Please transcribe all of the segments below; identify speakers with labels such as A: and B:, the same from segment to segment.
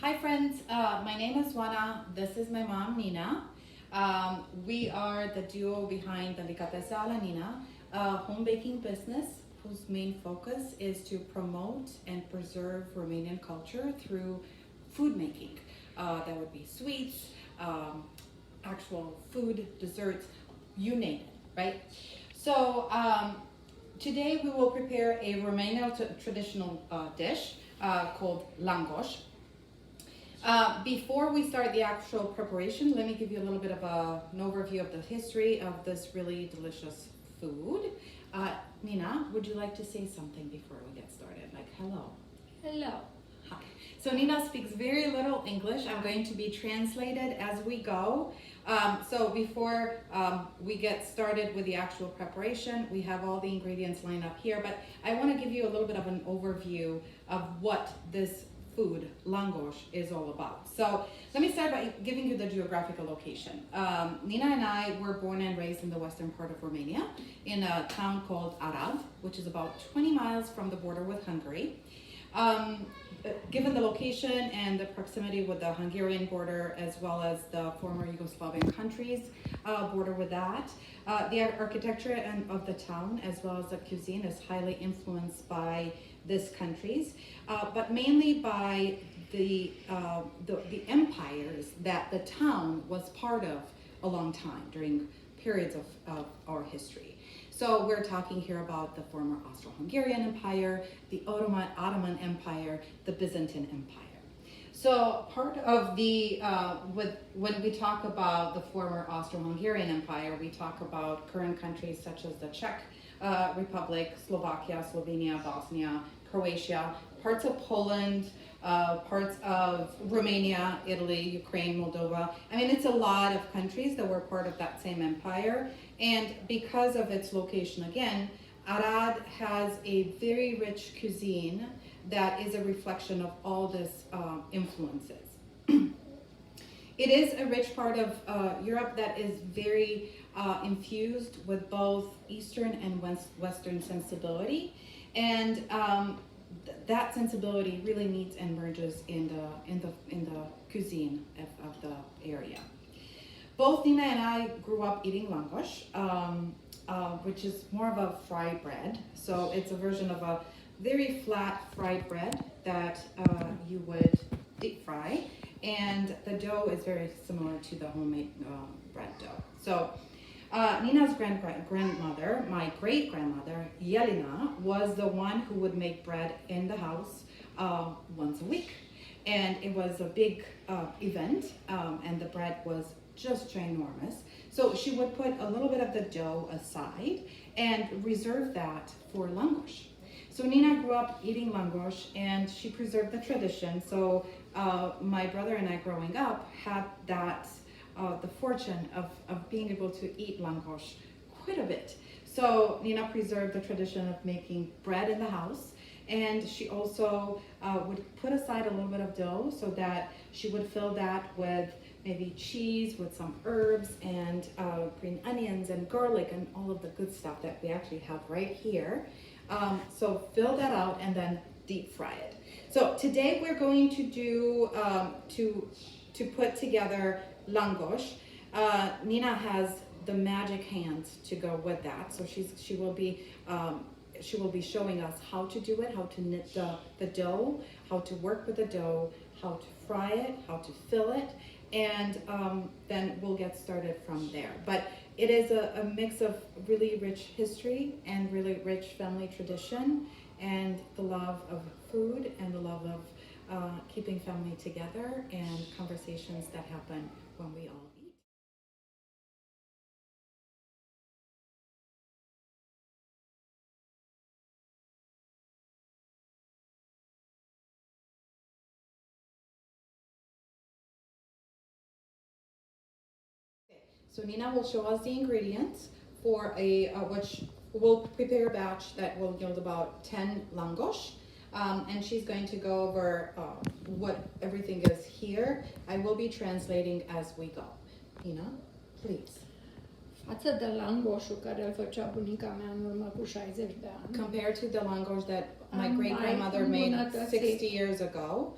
A: Hi friends, my name is Juana. This is my mom, Nina. We are the duo behind Delicatesa a la Nina, a home baking business whose main focus is to promote and preserve Romanian culture through food making. That would be sweets, actual food, desserts, you name it, right? So today we will prepare a Romanian traditional dish called langosh. Before we start the actual preparation, let me give you a little bit of an overview of the history of this really delicious food. Nina, would you like to say something before we get started? Like hello.
B: Hello.
A: Hi. So Nina speaks very little English. I'm going to be translated as we go. So before we get started with the actual preparation, we have all the ingredients lined up here, but I want to give you a little bit of an overview of what this food, langosh, is all about. So let me start by giving you the geographical location. Nina and I were born and raised in the western part of Romania in a town called Arad, which is about 20 miles from the border with Hungary. Given the location and the proximity with the Hungarian border as well as the former Yugoslavian countries border with that, the architecture of the town as well as the cuisine is highly influenced by these countries, but mainly by the empires that the town was part of a long time during periods of our history. So we're talking here about the former Austro-Hungarian Empire, the Ottoman Empire, the Byzantine Empire. So part of the, when we talk about the former Austro-Hungarian Empire, we talk about current countries such as the Czech Republic, Slovakia, Slovenia, Bosnia, Croatia, parts of Poland, parts of Romania, Italy, Ukraine, Moldova. I mean, it's a lot of countries that were part of that same empire. And because of its location, again, Arad has a very rich cuisine that is a reflection of all these influences. It is a rich part of Europe that is very infused with both Eastern and Western sensibility. And that sensibility really meets and merges in the cuisine of the area. Both Nina and I grew up eating langosh, which is more of a fried bread. So it's a version of a very flat fried bread that you would deep fry. And the dough is very similar to the homemade bread dough. So Nina's grandmother, my great-grandmother, Yelena, was the one who would make bread in the house once a week. And it was a big event, and the bread was just ginormous. So she would put a little bit of the dough aside and reserve that for langosh. So Nina grew up eating langosh and she preserved the tradition. So my brother and I growing up had that, the fortune of being able to eat langosh quite a bit. So Nina preserved the tradition of making bread in the house. And she also would put aside a little bit of dough so that she would fill that with maybe cheese with some herbs and green onions and garlic and all of the good stuff that we actually have right here. So fill that out and then deep fry it. So today we're going to do, to put together langosh. Nina has the magic hands to go with that. So she will be showing us how to do it, how to knit the dough, how to work with the dough, how to fry it, how to fill it, and then we'll get started from there. But it is a mix of really rich history and really rich family tradition and the love of food and the love of keeping family together and conversations that happen when we all eat. So Nina will show us the ingredients for which we'll prepare a batch that will yield about 10 langosh. And she's going to go over what everything is here. I will be translating as we go. Nina, please.
B: Față de langoșul care îl făcea bunica mea în urmă cu 60 de ani.
A: Compared to the langosh that my great-grandmother made 60 years ago,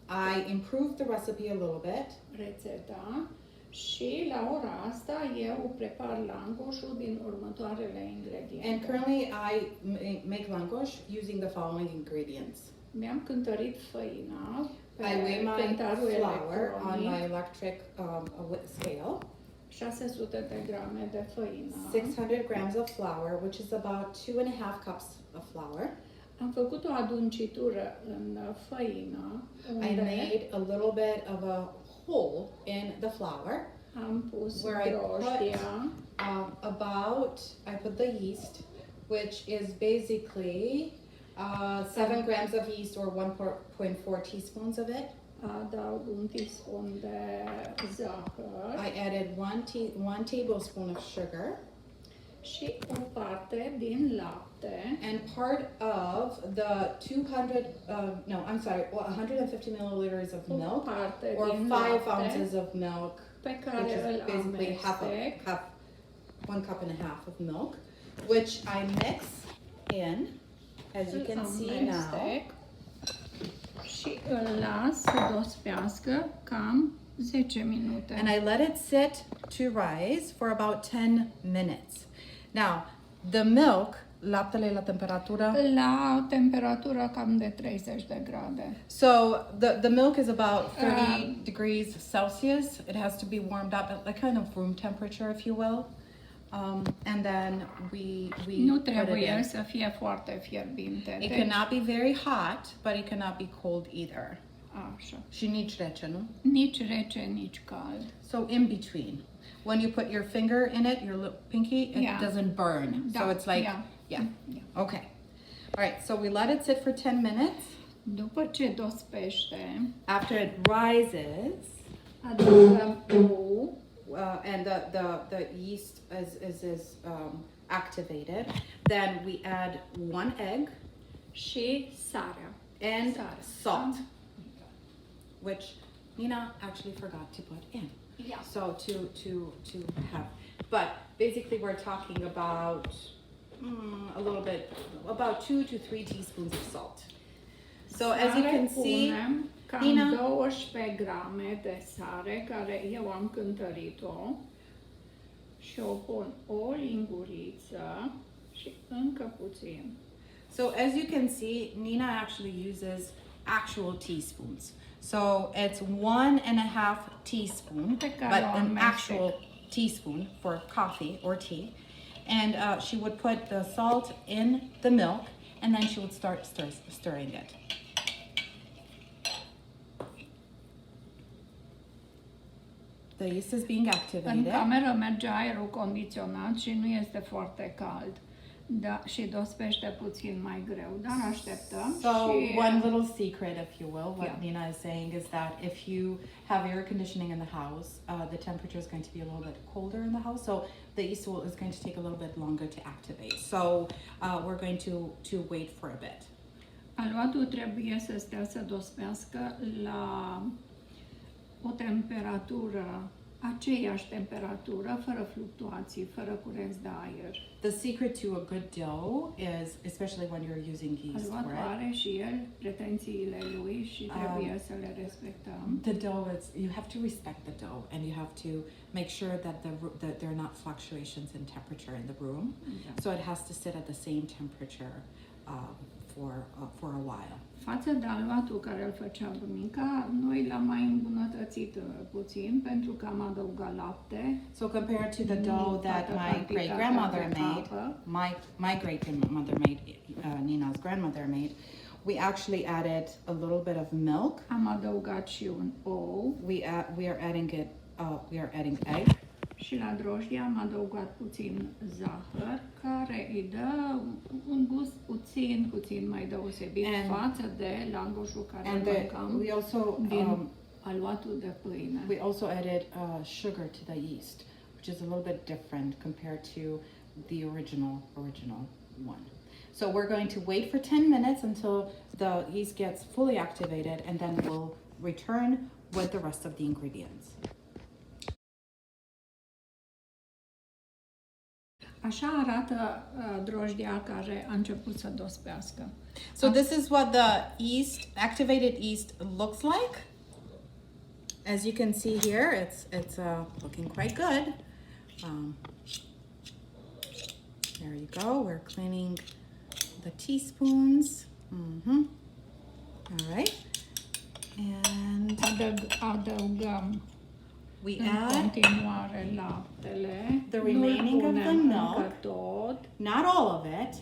A: I improved the recipe a little bit.
B: rețeta și la ora asta eu prepar langoșul din următoarele
A: And
B: ingrediente.
A: currently I make langosh using the following ingredients.
B: Mi-am cântărit făina pe
A: I weigh my
B: cântarul
A: flour on my
B: electronic,
A: electric scale.
B: 600 de grame de făină.
A: 600 grams of flour, which is about 2.5 cups of flour.
B: Am făcut o aduncitură în făină,
A: I
B: unde
A: made a little bit of a hole in the flour.
B: am pus
A: where I put-
B: drojdea,
A: I put the yeast, which is basically 7 grams of yeast or 1.4 teaspoons of it.
B: adaug un teaspoon de zahăr
A: I added one tablespoon of sugar
B: și o parte din lapte,
A: and part of the 150 milliliters of
B: o
A: milk
B: parte
A: or
B: din
A: 5
B: lapte
A: ounces of milk,
B: pe
A: which
B: care
A: is
B: îl
A: basically
B: amestec.
A: 1 cup and a half of milk, which I mix in, as you
B: Îl
A: can see now.
B: amestec și îl las să dospească cam 10 minute.
A: And I let it sit to rise for about 10 minutes. Now, the milk, laptele la temperatură.
B: La temperatură cam de 30 de grade.
A: So the milk is about 30 degrees Celsius. It has to be warmed up at like kind of room temperature, if you will. And then we
B: Nu
A: put it
B: trebuie
A: in.
B: să fie foarte fierbinte.
A: It
B: Deci,
A: cannot be very hot, but it cannot be cold either.
B: așa.
A: Și nici rece, nu?
B: Nici rece, nici cald.
A: So in between. When you put your finger in it, your pinky, it
B: Yeah.
A: doesn't burn.
B: Da,
A: So it's like,
B: yeah.
A: yeah.
B: Yeah.
A: Okay. All right, so we let it sit for 10 minutes.
B: După ce dospește,
A: After it rises,
B: adăugăm ou
A: and the yeast is activated, then we add 1 egg
B: și sarea.
A: and
B: Sare.
A: salt, which Nina actually forgot to put in.
B: Yeah.
A: So to have, but basically we're talking about a little bit, about 2 to 3 teaspoons of salt. So as you can see,
B: punem cam
A: Nina-
B: 12 grame de sare, care eu am cântărit-o, și o pun o linguriță și încă puțin.
A: so as you can see, Nina actually uses actual teaspoons. So it's 1.5 teaspoon,
B: Pe care
A: but
B: o
A: an
B: amestec.
A: actual teaspoon for coffee or tea. And she would put the salt in the milk, and then she would start stirring it. The yeast is being
B: În
A: activated.
B: cameră merge aerul condiționat și nu este foarte cald. Da, și dospește puțin mai greu, dar așteptăm
A: So
B: și
A: one little secret, if you will, what
B: Yeah.
A: Nina is saying is that if you have air conditioning in the house, the temperature is going to be a little bit colder in the house. So the yeast is going to take a little bit longer to activate. So we're going to wait for a bit.
B: aluatul trebuie să stea să dospească la o temperatură, aceeași temperatură, fără fluctuații, fără curenți de aer.
A: The secret to a good dough is, especially when you're using yeast for
B: Aluatul
A: it,
B: are și el pretențiile lui și trebuie să le respectăm.
A: the dough is, you have to respect the dough, and you have to make sure that that there are not fluctuations in temperature in the room.
B: Da.
A: So it has to sit at the same temperature for a while.
B: Față de aluatul care îl făcea bunica, noi l-am mai îmbunătățit puțin pentru că am adăugat lapte.
A: So compared to the dough that
B: Toată
A: my
B: cantitatea
A: great grandmother
B: pe
A: made,
B: apă.
A: my great grandmother made, Nina's grandmother made, we actually added a little bit of milk.
B: Am adăugat și un ou
A: We are adding it. We are adding egg,
B: și la drojdie am adăugat puțin zahăr, care îi dă un gust puțin mai deosebit
A: And-
B: față de langoșul care
A: and
B: îl mâncam
A: we also
B: din aluatul de pâine.
A: we also added sugar to the yeast, which is a little bit different compared to the original one. So we're going to wait for 10 minutes until the yeast gets fully activated, and then we'll return with the rest of the ingredients.
B: Așa arată drojdia care a început să dospească.
A: So this is what the yeast, activated yeast looks like. As you can see here, it's looking quite good. There you go. We're cleaning the teaspoons. All right. And
B: Adăugăm
A: we
B: în
A: add
B: continuare laptele.
A: the remaining of the
B: Nu-l punem
A: milk.
B: încă tot.
A: not all of it.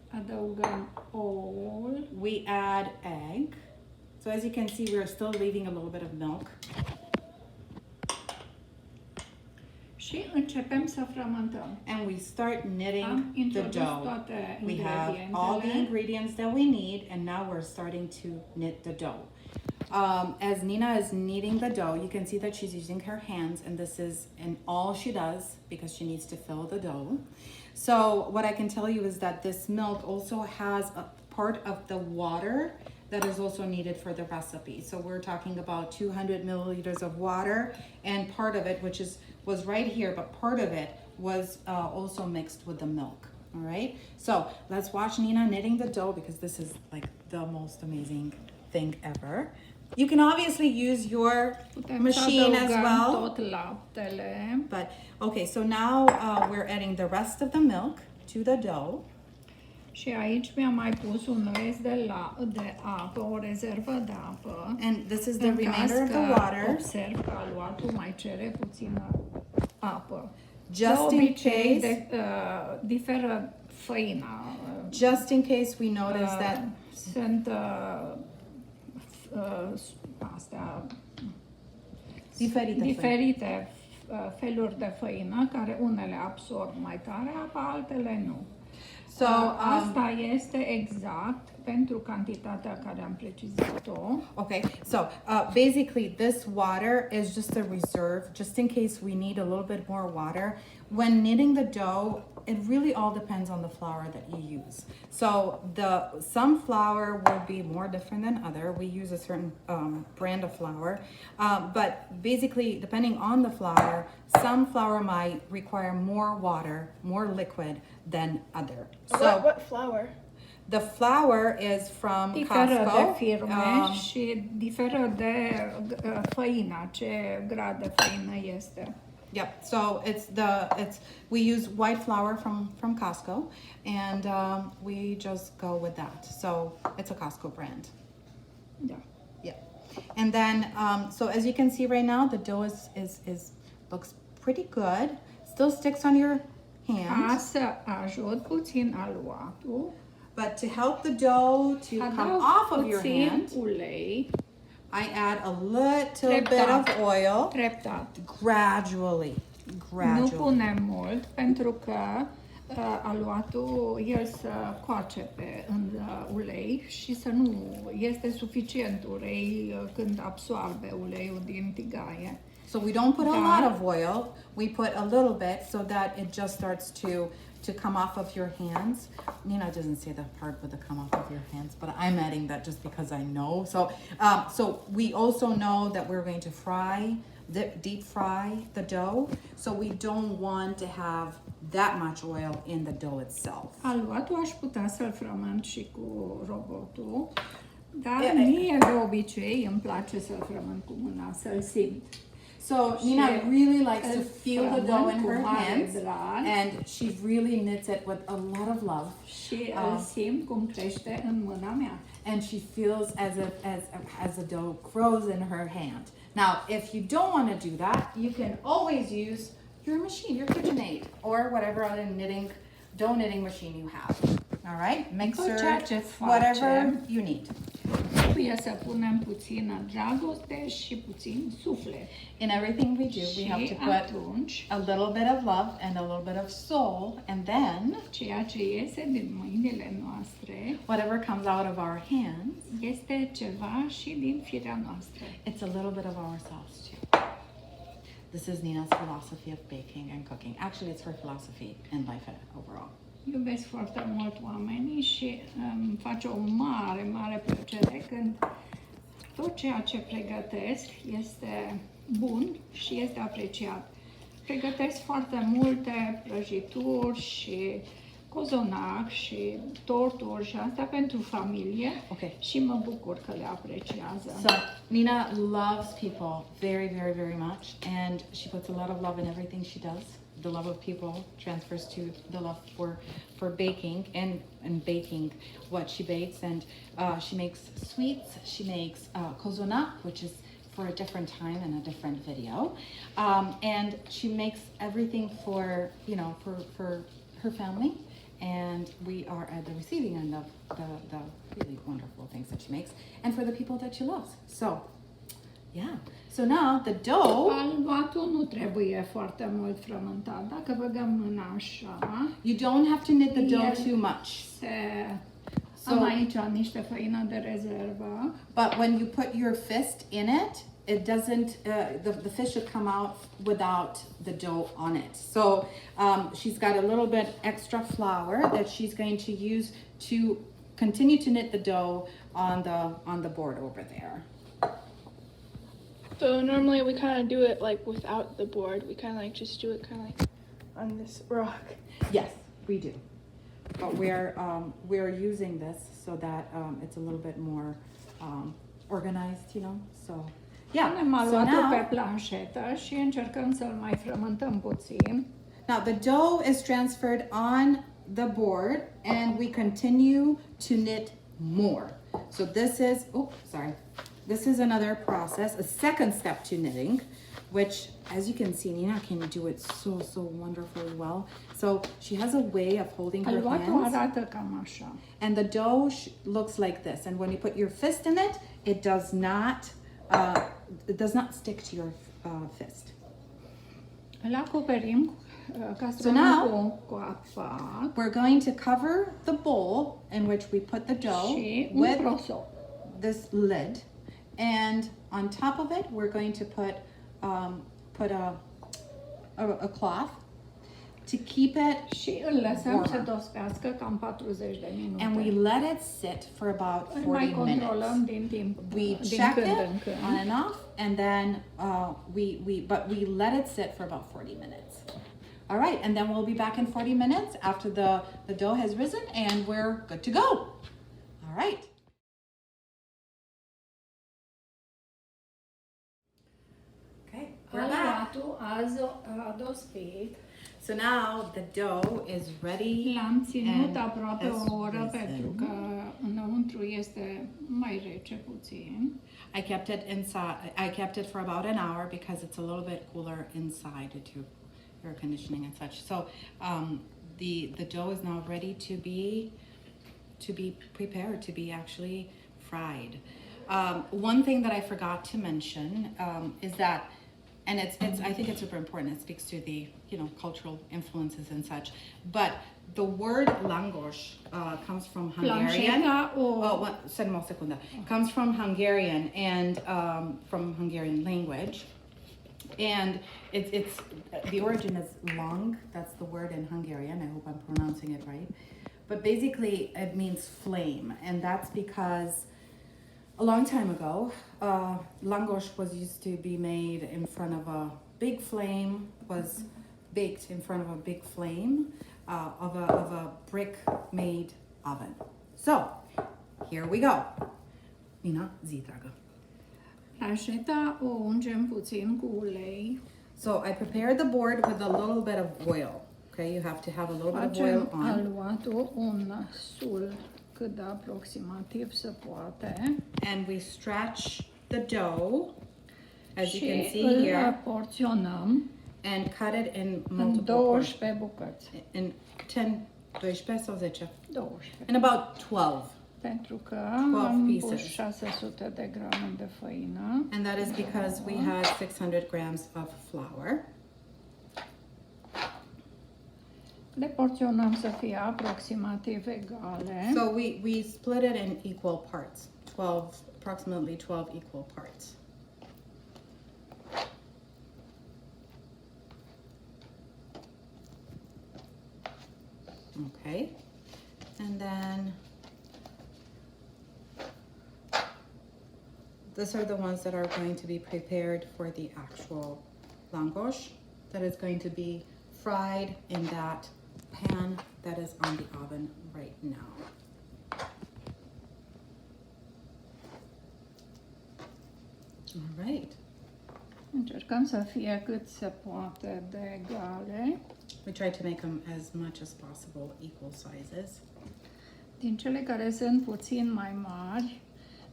B: Adăugăm ouul.
A: We add egg. So as you can see, we're still leaving a little bit of milk.
B: Și începem să frământăm.
A: And we start
B: Am
A: knitting the
B: introdus
A: dough.
B: toate
A: We have all the
B: ingredientele.
A: ingredients that we need, and now we're starting to knit the dough. As Nina is kneading the dough, you can see that she's using her hands, and this is in all she does because she needs to fill the dough. So what I can tell you is that this milk also has a part of the water that is also needed for the recipe. So we're talking about 200 milliliters of water, and part of it, which was right here, but part of it was also mixed with the milk. All right. So let's watch Nina knitting the dough because this is like the most amazing thing ever. You can obviously use your
B: Putem
A: machine
B: să
A: as
B: adăugăm
A: well.
B: tot laptele.
A: But okay, so now we're adding the rest of the milk to the dough.
B: Și aici mi-am mai pus un rest de apă, o rezervă de apă.
A: And this is the
B: În caz
A: remainder of the
B: că
A: water.
B: observ că aluatul mai cere puțină apă.
A: Just
B: de
A: in
B: obicei,
A: case,
B: diferă făina.
A: just in case we notice that
B: Sunt astea diferite feluri de făină, care unele absorb mai tare apa, altele nu.
A: So,
B: Asta este exact pentru cantitatea care am precizat-o.
A: okay, so basically this water is just a reserve, just in case we need a little bit more water. When knitting the dough, it really all depends on the flour that you use. So some flour will be more different than other. We use a certain brand of flour, but basically depending on the flour, some flour might require more water, more liquid than other. So
C: What flour?
A: the flour is from
B: Diferă
A: Costco.
B: de firme și diferă de făina, ce grad de făină este.
A: Yep. So we use white flour from Costco, and we just go with that. So it's a Costco brand.
B: Da.
A: Yeah. And then so as you can see right now, the dough is looks pretty good. Still sticks on your
B: Ca
A: hand,
B: să ajut puțin aluatul,
A: but to help the dough to come
B: adaug
A: off of your
B: puțin
A: hand,
B: ulei,
A: I add a little bit
B: Treptat.
A: of oil
B: treptat.
A: gradually.
B: Nu punem mult pentru că aluatul el să coace în ulei și să nu este suficient ulei când absorbe uleiul din tigaie.
A: So we don't put a
B: Da.
A: lot of oil. We put a little bit so that it just starts to come off of your hands. Nina doesn't say the part with the come off of your hands, but I'm adding that just because I know. So we also know that we're going to deep fry the dough. So we don't want to have that much oil in the dough itself.
B: Aluatul aș putea să-l frământ și cu robotul, dar
A: E-
B: mie de obicei îmi place să-l frământ cu mâna, să-l simt.
A: So Nina really likes to
B: îl
A: feel the dough in
B: frământ
A: her
B: cu mare
A: hands,
B: drag
A: and she really knits it with a lot of love.
B: și îl simt cum crește în mâna mea.
A: And she feels as the dough grows in her hand. Now, if you don't want to do that, you can always use your machine, your KitchenAid, or whatever other dough knitting machine you have. All right, mixer,
B: ceea ce
A: whatever
B: facem.
A: you need.
B: Trebuie să punem puțină dragoste și puțin suflet.
A: In everything we do, we have
B: Și
A: to put
B: atunci,
A: a little bit of love and a little bit of soul, and then
B: ceea ce iese din mâinile noastre
A: whatever comes out of our hands,
B: este ceva și din firea noastră.
A: it's a little bit of ourselves too. This is Nina's philosophy of baking and cooking. Actually, it's her philosophy in life overall.
B: Iubesc foarte mult oamenii și îmi face o mare, mare plăcere când tot ceea ce pregătesc este bun și este apreciat. Pregătesc foarte multe prăjituri și cozonac și torturi și asta pentru familie
A: Okay.
B: și mă bucur că le apreciază.
A: So Nina loves people very, very, very much, and she puts a lot of love in everything she does. The love of people transfers to the love for baking and baking what she bakes, and she makes sweets. She makes cozonac, which is for a different time and a different video, and she makes everything for for her family. And we are at the receiving end of the really wonderful things that she makes, and for the people that she loves. So, yeah. So now the dough,
B: Aluatul nu trebuie foarte mult frământat. Dacă băgăm mâna așa,
A: you don't have to knit the dough
B: Yeah.
A: too much.
B: am aici niște făină de rezervă.
A: But when you put your fist in it, it doesn't, the fish should come out without the dough on it. So she's got a little bit extra flour that she's going to use to continue to knit the dough on the board over there.
C: So normally we kind of do it like without the board. We kind of like just do it kind of like on this rock.
A: Yes, we do. But we're using this so that it's a little bit more organized, So, yeah.
B: Punem
A: So
B: aluatul pe
A: now,
B: planșetă și încercăm să-l mai frământăm puțin.
A: now the dough is transferred on the board, and we continue to knit more. So this is another process, a second step to knitting, which, as you can see, Nina can do it so wonderfully well. So she has a way of holding her
B: Aluatul
A: hands,
B: arată cam așa.
A: and the dough looks like this. And when you put your fist in it, it does not stick to your fist.
B: Îl acoperim
A: now-
B: castronul cu apac
A: We're going to cover the bowl in which we put the dough
B: și un
A: with
B: prosop.
A: this lid, and on top of it we're going to put a cloth to keep it,
B: Și îl lăsăm
A: Warmer.
B: să dospească cam 40 de minute.
A: and we let it sit for about
B: Îl
A: 40
B: mai controlăm
A: minutes.
B: din timp,
A: We
B: din
A: check
B: când
A: it
B: în când.
A: on and off, and then we let it sit for about 40 minutes. All right, and then we'll be back in 40 minutes after the dough has risen, and we're good to go. All right. Okay, we're back.
B: Aluatul a dospit.
A: So now the dough is ready.
B: L-am ținut
A: and
B: aproape
A: has
B: o oră
A: risen.
B: pentru că înăuntru este mai rece puțin.
A: I kept it inside. I kept it for about an hour because it's a little bit cooler inside due to air conditioning and such. So the dough is now ready to be prepared to be actually fried. One thing that I forgot to mention is that, and it's I think it's super important. It speaks to the cultural influences and such. But the word langosh comes from Hungarian.
B: Planșeta
A: One secunda. Comes from Hungarian and from Hungarian language, and it's the origin is lang. That's the word in Hungarian. I hope I'm pronouncing it right. But basically, it means flame, and that's because a long time ago, langosh was used to be made in front of a big flame. Was baked in front of a big flame of a brick-made oven. So, here we go. Nina, zi, dragă.
B: Planșeta o ungem puțin cu ulei.
A: So, I prepared the board with a little bit of oil. Okay, you have to have a little bit of oil
B: Facem
A: on.
B: aluatul un sul cât de aproximativ se poate.
A: And we stretch the dough, as you
B: Și
A: can see
B: îl
A: here,
B: porționăm
A: and cut it in
B: în
A: multiple portions.
B: 12 bucăți.
A: In 10, 12 sau 10?
B: 12.
A: In about 12.
B: Pentru că
A: 12
B: am pus
A: pieces.
B: 600 de grame de făină.
A: And that is because we had 600 grams of flour.
B: Le porționăm să fie aproximativ egale.
A: So we split it in equal parts, approximately 12 equal parts. Okay, and then these are the ones that are going to be prepared for the actual langosh. that is going to be fried in that pan that is on the oven right now. All right.
B: Încercăm să fie cât se poate de egale.
A: We try to make them as much as possible equal sizes.
B: Din cele care sunt puțin mai mari,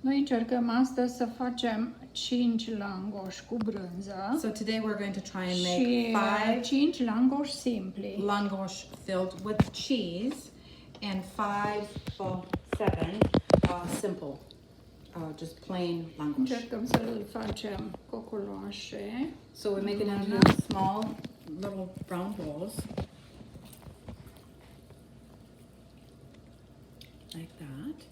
B: noi încercăm astăzi să facem 5 langoși cu brânză
A: So today we're going to try and
B: și
A: make
B: 5 langoși simpli.
A: 5 langosh filled with cheese and 7 simple, just plain langosh.
B: Încercăm să îl facem coculoașe.
A: So we make it into small little round balls. Like that.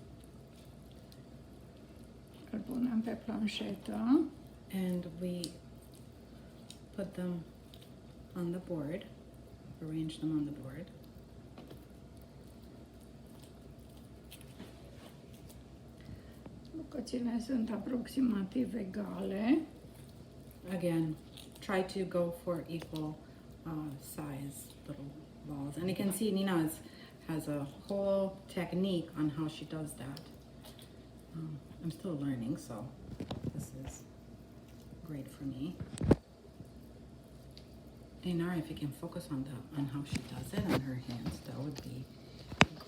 B: Îl punem pe planșetă.
A: And we put them on the board, arrange them on the board.
B: Bucățile sunt aproximativ egale.
A: Again, try to go for equal size little balls. And you can see Nina has a whole technique on how she does that. I'm still learning, so this is great for me. Inara, if you can focus on how she does it on her hands, that would be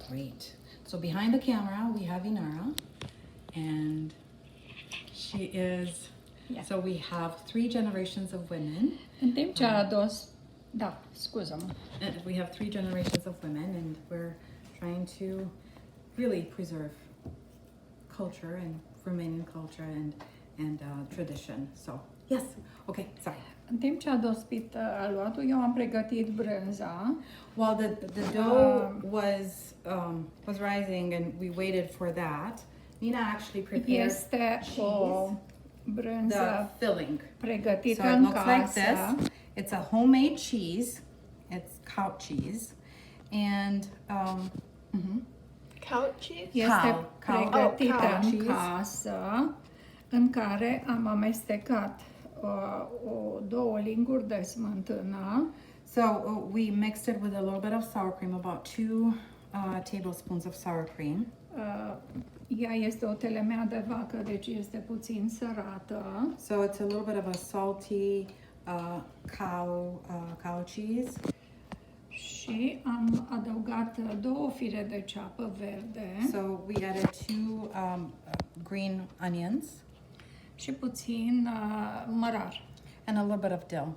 A: great. So behind the camera, we have Inara, and she is.
B: Yeah.
A: So we have 3 generations of women.
B: În timp ce ados... Da, scuză-mă.
A: And we have 3 generations of women, and we're trying to really preserve culture and Romanian culture and tradition. So yes, okay, sorry.
B: În timp ce a dospit aluatul, eu am pregătit brânza.
A: While the dough was rising and we waited for that, Nina actually prepared
B: Este o brânză
A: the filling.
B: pregătită
A: So it
B: în
A: looks like
B: casă.
A: this. It's a homemade cheese. It's cow cheese, and
C: Cow cheese?
B: Este
A: Cow
B: pregătită în
A: cheese.
B: casă, în care am amestecat 2 linguri de smântână.
A: So we mixed it with a little bit of sour cream, about 2 tablespoons of sour cream.
B: Ea este o telemea de vacă, deci este puțin sărată.
A: So it's a little bit of a salty cow cheese.
B: Și am adăugat 2 fire de ceapă verde
A: So we added 2 green onions
B: și puțin mărar.
A: and a little bit of dill.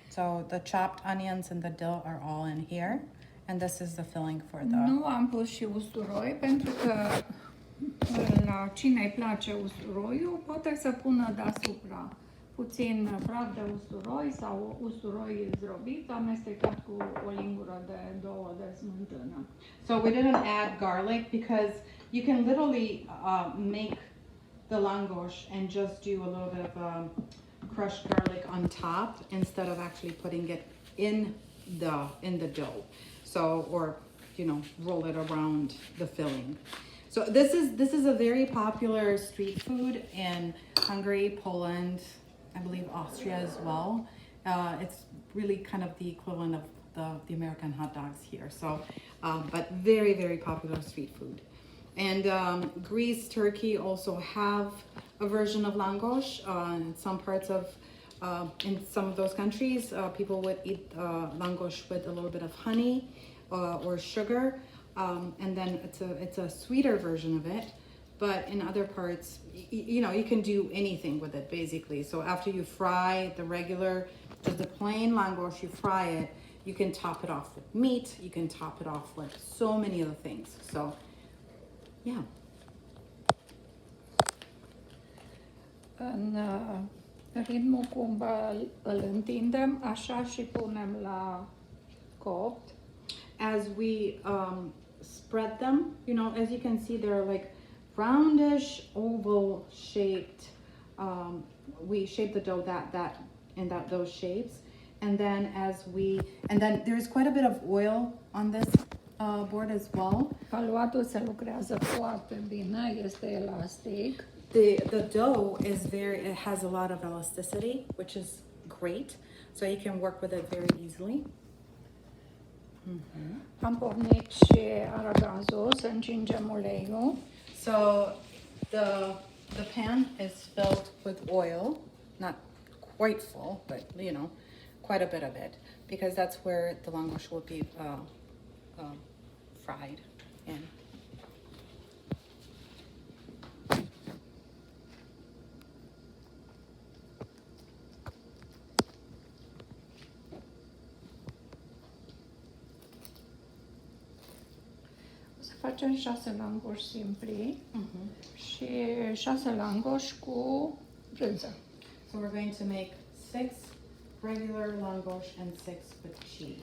A: So the chopped onions and the dill are all in here, and this is the filling for the.
B: Nu am pus și usturoi pentru că la cine îi place usturoiul poate să pună deasupra puțin praf de usturoi sau usturoi zdrobit amestecat cu o lingură de 2 de smântână.
A: So we didn't add garlic because you can literally make the langosh and just do a little bit of crushed garlic on top instead of actually putting it in the dough. So, or roll it around the filling. So this is a very popular street food in Hungary, Poland, I believe Austria as well. It's really kind of the equivalent of the American hot dogs here. So, but very, very popular street food. And Greece, Turkey also have a version of langosh. In some parts of, in some of those countries, people would eat langosh with a little bit of honey or sugar. And then it's a sweeter version of it. But in other parts, you can do anything with it basically. So after you fry the regular, just the plain langosh, you fry it, you can top it off with meat, you can top it off with so many other things. So, yeah.
B: În ritmul cum îl întindem, așa și punem la copt.
A: As we spread them, as you can see, they're like roundish, oval shaped. We shape the dough those shapes, and then there's quite a bit of oil on this board as well.
B: Aluatul se lucrează foarte bine, este elastic.
A: The dough it has a lot of elasticity, which is great. So you can work with it very easily.
B: Am pornit și aragazul, să încingem uleiul.
A: So the pan is filled with oil, not quite full, but you know, quite a bit of it, because that's where the langosh will be fried in.
B: O să facem 6 langoși simpli și 6 langoși cu brânză.
A: So we're going to make 6 regular langosh and 6 with cheese.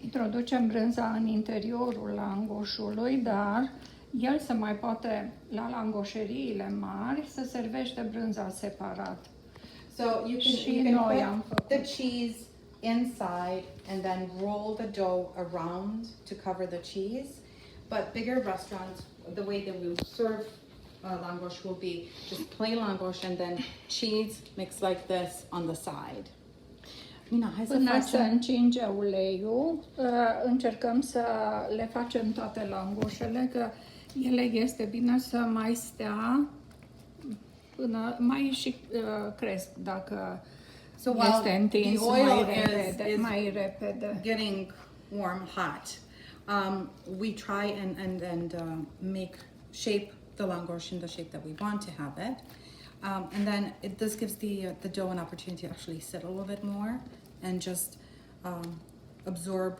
B: Introducem brânza în interiorul langoșului, dar el se mai poate, la langoșeriile mari, se servește brânza separat.
A: So you
B: Și
A: can
B: noi
A: put
B: am făcut.
A: the cheese inside and then roll the dough around to cover the cheese. But bigger restaurants, the way that we serve langosh will be just plain langosh and then cheese mixed like this on the side. Mina, hai să
B: Până se
A: facem...
B: încinge uleiul, încercăm să le facem toate langoșele, că ele este bine să mai stea până mai și cresc dacă
A: So while
B: este întins
A: the oil
B: mai
A: is
B: repede.
A: getting warm, hot, we try and make shape the langosh in the shape that we want to have it. And then this gives the dough an opportunity to actually sit a little bit more and just absorb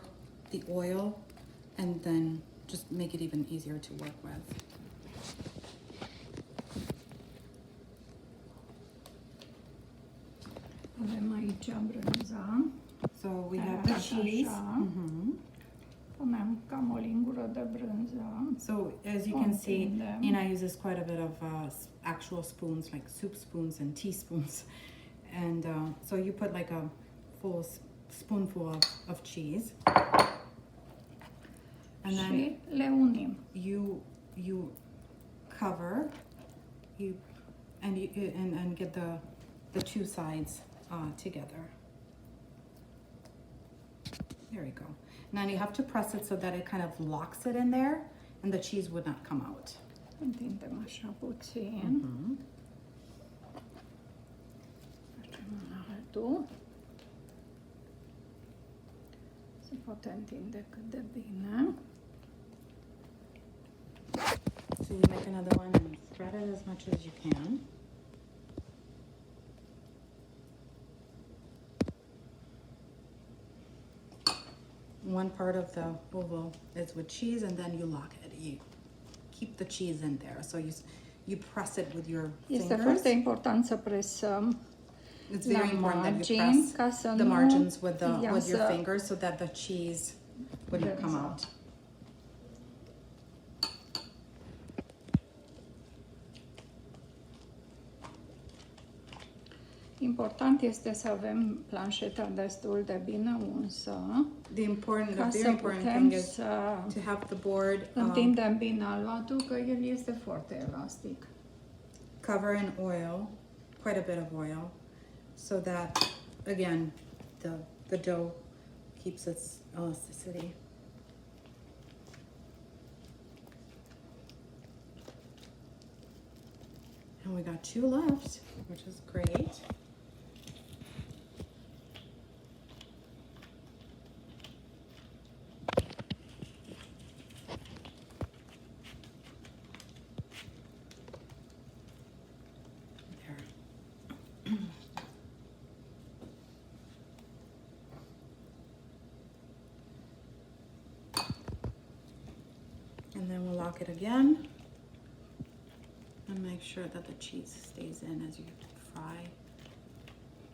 A: the oil and then just make it even easier to work with.
B: Avem aici brânza.
A: So we have the cheese.
B: Așa. Punem cam o lingură de brânză.
A: So as you can see,
B: Întindem.
A: Nina uses quite a bit of actual spoons, like soup spoons and teaspoons. And so you put like a full spoonful of cheese. And then
B: Și le unim.
A: you cover and get the two sides together. There we go. Now you have to press it so that it kind of locks it in there and the cheese would not come out.
B: Întindem așa puțin. Facem în altul. Se poate întinde cât de bine.
A: So you make another one and spread it as much as you can. One part of the oval is with cheese and then you lock it. You keep the cheese in there. So you press it with your
B: Este
A: fingers.
B: foarte important să presăm
A: It's
B: la
A: very important that you
B: margini,
A: press
B: ca să
A: the
B: nu
A: margins with your
B: iasă
A: fingers so that the cheese wouldn't come
B: brânza.
A: out.
B: Important este să avem planșeta destul de bine unsă,
A: The
B: ca
A: very
B: să
A: important
B: putem
A: thing is
B: să
A: to have the board
B: întindem bine aluatul, că el este foarte elastic.
A: cover in oil, quite a bit of oil, so that again the dough keeps its elasticity. And we got 2 left, which is great. There. And then we'll lock it again. And make sure that the cheese stays in as you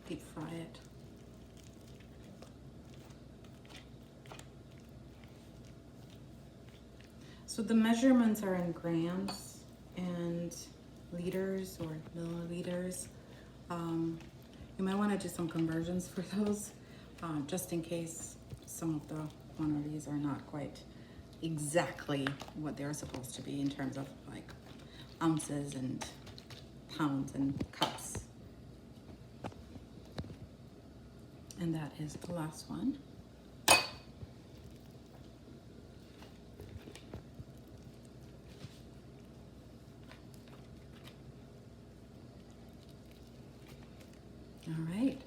A: deep fry it. So the measurements are in grams and liters or milliliters. You might want to do some conversions for those, just in case some of the quantities are not quite exactly what they're supposed to be in terms of like ounces and pounds and cups. And that is the last one. All right.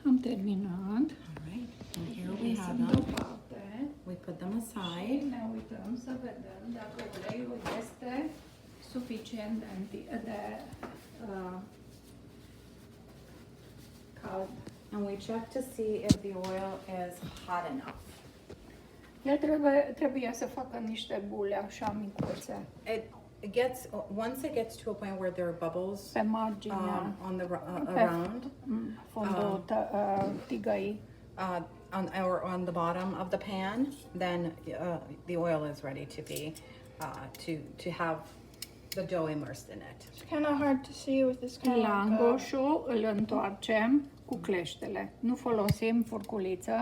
B: Am terminat.
A: All right. And here we
B: Le
A: have
B: sunt
A: them.
B: deoparte.
A: We put them
B: Și
A: aside.
B: ne uităm să vedem dacă uleiul este suficient de cald.
A: And we check to see if the oil is hot enough.
B: El trebuie să facă niște bule așa micuțe
A: It gets, once it gets to a point where there are bubbles
B: pe marginea
A: on the
B: pe
A: around,
B: fundul tigăii.
A: or on the bottom of the pan, then the oil is ready to be to have the dough immersed in it.
C: It's kind of hard to see with this kind of
B: Langoșul îl întoarcem cu cleștele. Nu folosim furculiță,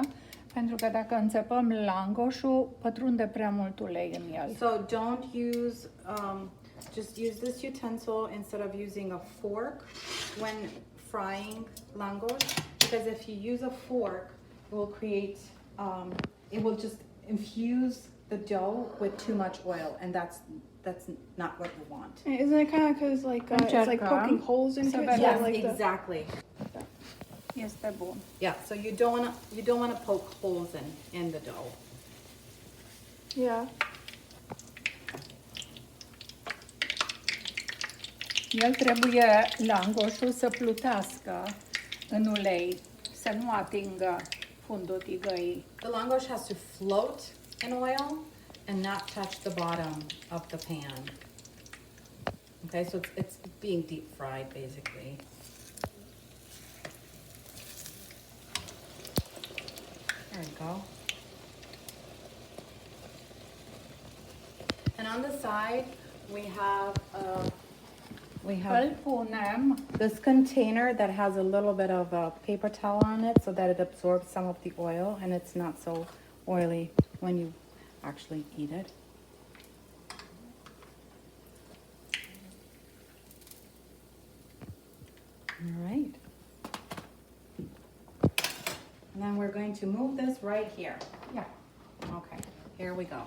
B: pentru că dacă înțepăm langoșul, pătrunde prea mult ulei în el.
A: So don't use, just use this utensil instead of using a fork when frying langosh, because if you use a fork, it will create, it will just infuse the dough with too much oil, and that's not what you want.
C: Isn't it kind of because like it's like poking holes into it?
B: Yes,
C: So, like the,
A: exactly.
B: Este bun.
A: Yeah, so you don't wanna poke holes in the dough.
C: yeah.
B: El trebuie langoșul să plutească în ulei, să nu atingă fundul tigăii.
A: The langosh has to float in oil and not touch the bottom of the pan. Okay, so it's being deep fried basically. There you go. And on the side, we have
B: Îl punem
A: this container that has a little bit of a paper towel on it so that it absorbs some of the oil and it's not so oily when you actually eat it. All right. And then we're going to move this right here.
B: Yeah.
A: Okay, here we go.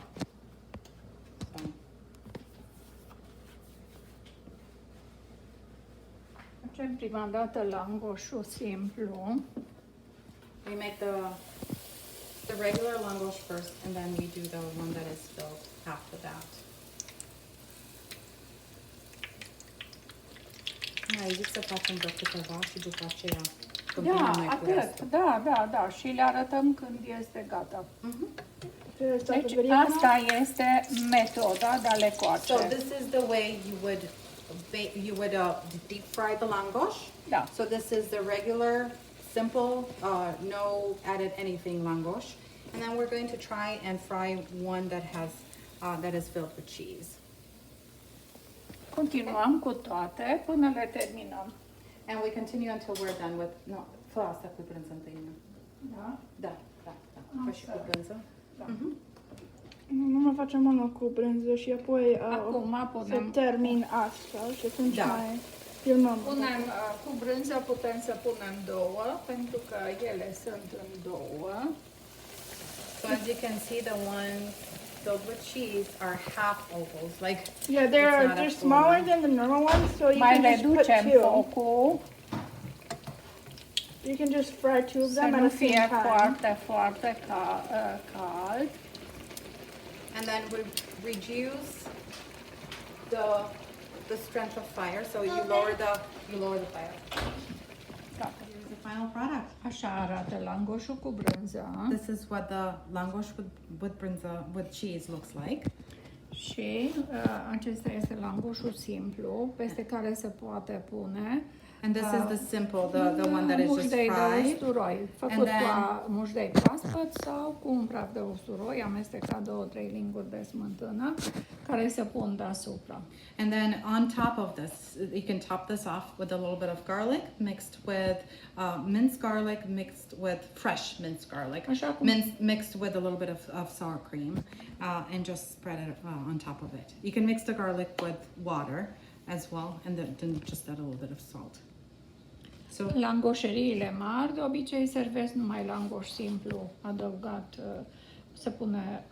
A: So,
B: Facem prima dată langoșul simplu.
A: we make the regular langosh first, and then we do the one that is filled after that. Mai zic să facem vreo câteva și după aceea continuăm
B: Da,
A: noi cu
B: atât.
A: restul.
B: Da. Și le arătăm când este gata.
C: Do I stop the
B: Deci
C: video now?
B: asta este metoda de a le coace.
A: So this is the way you would deep fry the langosh.
B: Da.
A: So this is the regular, simple, no added anything langosh, and then we're going to try and fry one that has that is filled with cheese.
B: Continuăm cu toate până le terminăm.
A: And we continue until we're done with, no, fă asta cu brânză întâi.
B: Da?
A: Da. Fă și cu brânză.
B: Da.
C: Nu mai facem unul cu brânză și apoi
B: Acum
C: să
B: punem,
C: termin asta și atunci
A: Da.
C: mai filmăm.
B: punem cu brânză, putem să punem două, pentru că ele sunt în două.
A: So as you can see, the ones filled with cheese are half ovals, like
C: Yeah,
A: It's not a
C: they're
A: full
C: smaller
A: one.
C: than the normal ones, so you
B: Mai
C: can
B: le
C: just put
B: ducem
C: two.
B: focul,
C: You can just fry two of
B: să
C: them at
B: nu
C: the same
B: fie
C: time.
B: foarte cald.
A: and then we reduce the strength of fire. So you lower the fire.
B: Gata.
A: Here's the final product.
B: Așa arată langoșul cu brânză.
A: This is what the langosh with brinza with cheese looks like.
B: Și acesta este langoșul simplu, peste care se poate pune
A: And this is the simple, the one that is just
B: mușdei de
A: fried.
B: usturoi, făcut
A: And then-
B: cu mușdei proaspăt sau cu un praf de usturoi, amestecat 2-3 linguri de smântână, care se pun deasupra.
A: And then on top of this, you can top this off with a little bit of garlic mixed with minced garlic mixed with fresh minced garlic,
B: Așa cum-
A: mixed with a little bit of sour cream, and just spread it on top of it. You can mix the garlic with water as well, and then just add a little bit of salt. So
B: Langoșeriile mari de obicei servesc numai langoș simplu, adăugat, se pune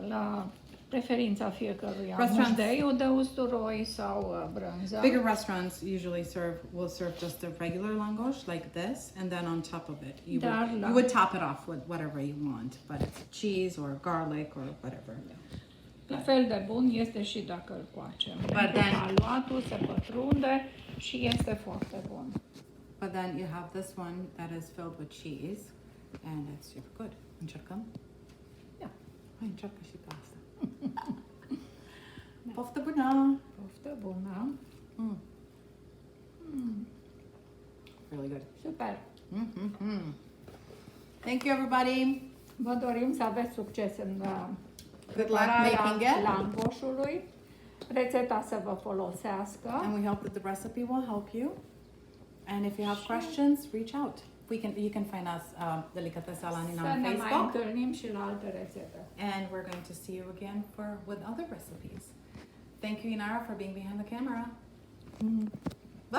B: la preferința fiecăruia.
A: Restaurants-
B: Mușdeiul de usturoi sau brânză.
A: bigger restaurants usually will serve just a regular langosh like this, and then on top of it,
B: Dar
A: you would top it off with whatever you want, but it's cheese or garlic or whatever.
B: La fel de bun este și dacă îl coacem. Pentru că
A: then-
B: aluatul se pătrunde și este foarte bun.
A: But then you have this one that is filled with cheese, and it's super good. Încercăm?
B: Ia.
A: Hai, încearcă și pe asta. Poftă bună!
B: Poftă bună!
A: Really good.
B: Super!
A: Mm-hmm. Thank you, everybody.
B: Vă dorim să aveți succes în
A: Good luck making
B: prepararea
A: it.
B: langoșului. Rețeta să vă folosească.
A: And we hope that the recipe will help you. And if you have questions, reach out. You can find us, Delicatesa la Nina,
B: Să
A: on
B: ne mai
A: Facebook.
B: întâlnim și la alte rețete.
A: And we're going to see you again with other recipes. Thank you, Inara, for being behind the camera. Bye.